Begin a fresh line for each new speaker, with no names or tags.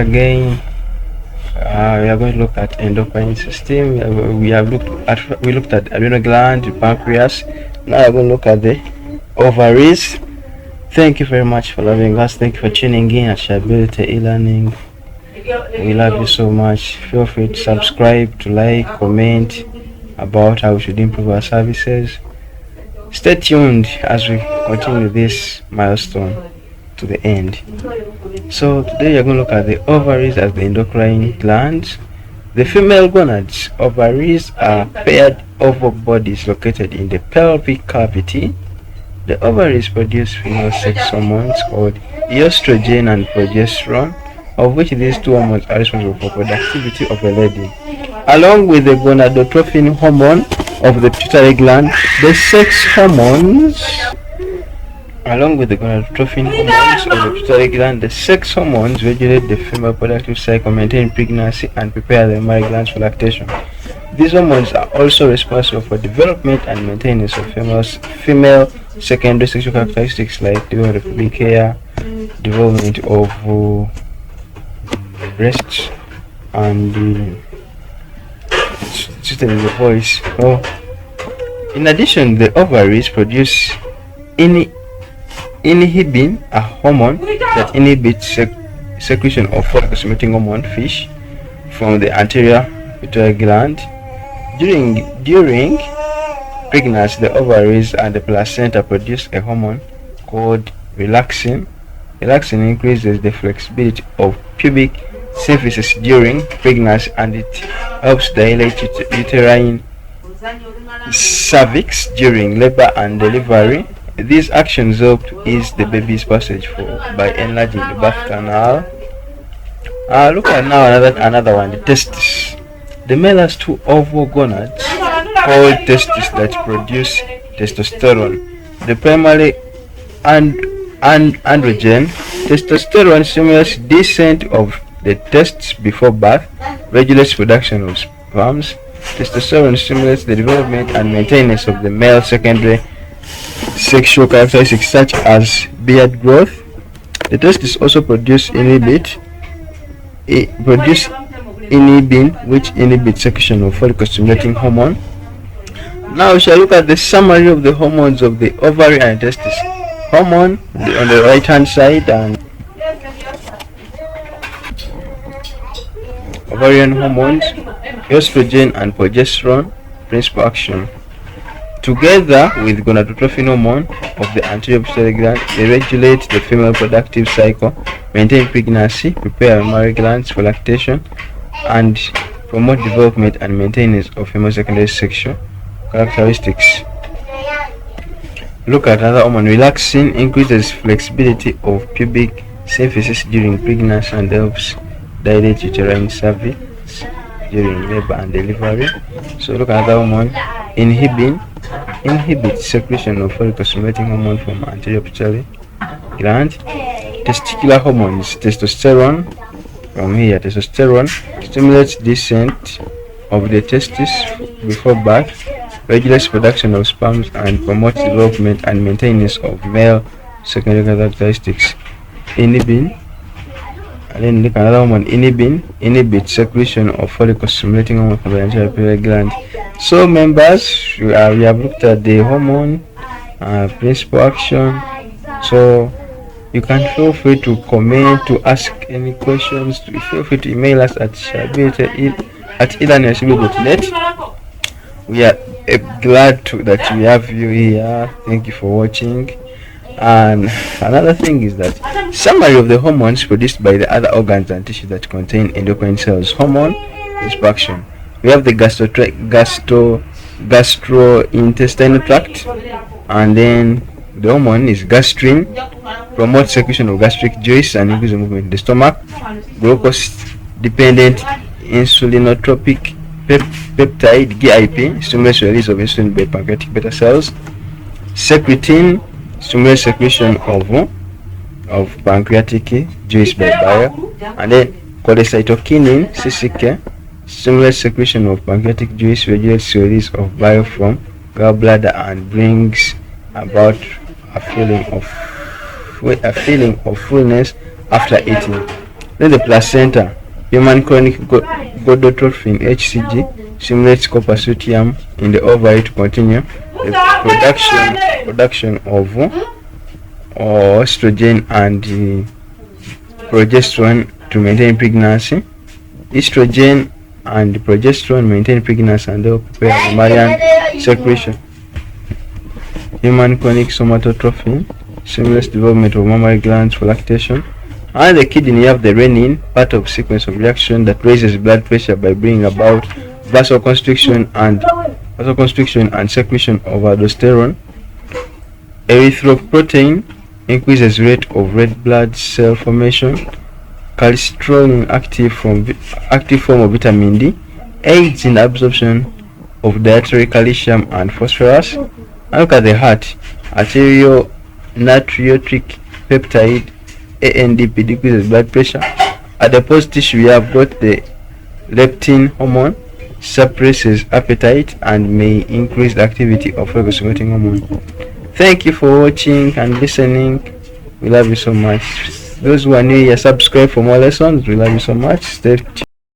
again. We are going to look at endocrine system. We looked at adrenal gland, pancreas. Now we're going to look at the ovaries. Thank you very much for loving us. Thank you for tuning in at Shareability e-learning. We love you so much. Feel free to subscribe, to like, comment about how we should improve our services. Stay tuned as we continue this milestone to the end. So today you're going to look at the ovaries as the endocrine glands. The female gonads ovaries are paired oval bodies located in the pelvic cavity. The ovaries produce female sex hormones called estrogen and progesterone, of which these two hormones are responsible for productivity of a lady. Along with the gonadotrophin hormone of the pituitary gland, the sex hormones regulate the female productive cycle, maintain pregnancy, and prepare the mammary glands for lactation. These hormones are also responsible for development and maintenance of female secondary sexual characteristics like development of pubic hair, development of breasts, and the voice. In addition, the ovaries produce inhibin, a hormone that inhibits secretion of follicle-stimulating hormone (FISH) from the anterior pituitary gland. During pregnancy, the ovaries and the placenta produce a hormone called relaxin. Relaxin increases the flexibility of pubic symphysis during pregnancy, and it helps dilate uterine cervix during labor and delivery. These actions help to ease the baby's passage by enlarging the birth canal. Look at now another one, the testes. The male has two oval gonads called testes that produce testosterone. The primary androgen, testosterone, stimulates descent of the testes before birth, regulates production of sperms. Testosterone stimulates the development and maintenance of the male secondary sexual characteristics such as beard growth. The testes also produce inhibin, which inhibits secretion of follicle-stimulating hormone. Now we shall look at the summary of the hormones of the ovary and testes. Hormone on the right hand side, and ovarian hormones, estrogen and progesterone. Principal action: together with gonadotrophin hormone of the anterior pituitary gland, they regulate the female productive cycle, maintain pregnancy, prepare mammary glands for lactation, and promote development and maintenance of female secondary sexual characteristics. Look at another hormone. Relaxin increases flexibility of pubic symphysis during pregnancy and helps dilate uterine cervix during labor and delivery. So look at another hormone. Inhibin inhibits secretion of follicle-stimulating hormone from anterior pituitary gland. Testicular hormones, testosterone, from here, testosterone stimulates descent of the testes before birth, regulates production of sperms, and promotes development and maintenance of male secondary characteristics. Inhibin, and then look at another hormone. Inhibin inhibits secretion of follicle-stimulating hormone from the anterior pituitary gland. So members, we have looked at the hormone principal action. So you can feel free to comment, to ask any questions. Feel free to email us at shareability@e-learning.net. We are glad that we have you here. Thank you for watching. And another thing is that summary of the hormones produced by the other organs and tissues that contain endocrine cells. Hormone principal action: we have the gastrointestinal tract, and then the hormone is gastrin, promotes secretion of gastric juice and increases the movement in the stomach. Glucose dependent insulinotropic peptide GIP stimulates the release of insulin by pancreatic beta cells. Secretin stimulates secretion of pancreatic juice by bile. And then cholecytokinin CCK stimulates secretion of pancreatic juice, regulates the release of bile from gallbladder, and brings about a feeling of fullness after eating. Then the placenta, human chronic gonadotrophin HCG, stimulates corpus luteum in the ovary to continue the production of estrogen and progesterone to maintain pregnancy. Estrogen and progesterone maintain pregnancy and help prepare mammalian secretion. Human chronic somatotrophin stimulates development of mammary glands for lactation. And the kidney, you have the renin, part of sequence of reaction that raises blood pressure by bringing about vasoconstriction and secretion of aldosterone. Erythropoietin increases rate of red blood cell formation. Cholesterol, active form of vitamin D, aids in absorption of dietary calcium and phosphorus. And look at the heart, arterial natriuretic peptide ANDP decreases blood pressure. At the post tissue, we have got the leptin hormone, suppresses appetite and may increase the activity of regulating hormone. Thank you for watching and listening. We love you so much. Those who are new here, subscribe for more lessons. We love you so much. Stay tuned.